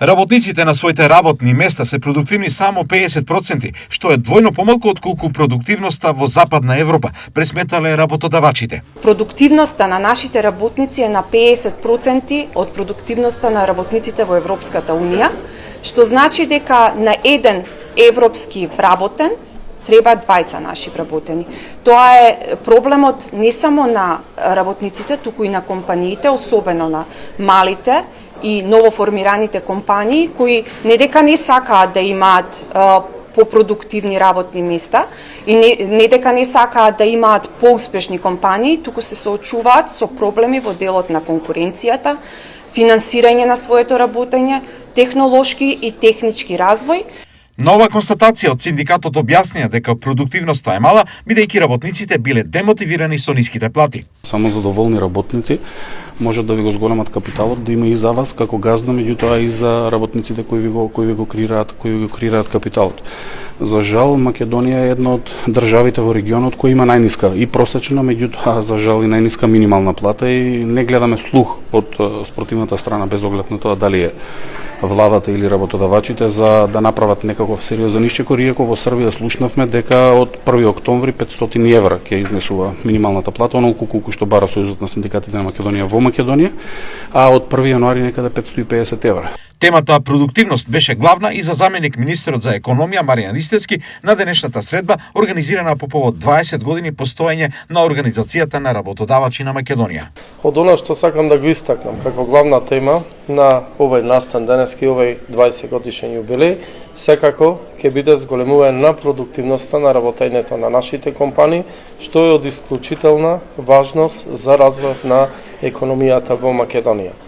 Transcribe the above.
Работниците на своите работни места се продуктивни само 50%, што е двојно помалку отколку продуктивноста во Западна Европа, пресметале работодавачите. Продуктивноста на нашите работници е на 50% од продуктивноста на работниците во Европската Унија, што значи дека на еден европски вработен треба двајца наши вработени. Тоа е проблемот не само на работниците, туку и на компаниите, особено на малите и новоформираните компании, кои не дека не сакаат да имаат попродуктивни работни места и не дека не сакаат да имаат поуспешни компании, туку се соочуваат со проблеми во делот на конкуренцијата, финансирање на своето работење, технолошки и технички развој. На ова констатација од синдикатот објаснија дека продуктивноста е мала, бидејќи работниците биле демотивирани со ниските плати. Само задоволни работници можат да ви го зголемат капиталот, да има и за вас како газда, меѓутоа и за работниците кои ви го креираат капиталот. За жал, Македонија е една од државите во регионот која има најниска и просечна, меѓутоа за жал и најниска минимална плата и не гледаме слух од спротивната страна без оглед на тоа дали е владата или работодавачите за да направат некаков сериозен исчекор, иако во Србија слушнавме дека од 1 октомври 500 евра ќе изнесува минималната плата, онолку колку што бара Сојузот на синдикатите на Македонија во Македонија, а од 1 јануари некаде 550 евра. Темата продуктивност беше главна и за заменик министерот за економија Маријан Ристевски на денешната средба организирана по повод 20 години постоење на Организацијата на работодавачи на Македонија. Од она што сакам да го истакнам како главна тема на овој настан денески, овој 20 годишен јубилеј, секако ќе биде зголемување на продуктивноста на работењето на нашите компании, што е од исклучителна важност за развојот на економијата во Македонија.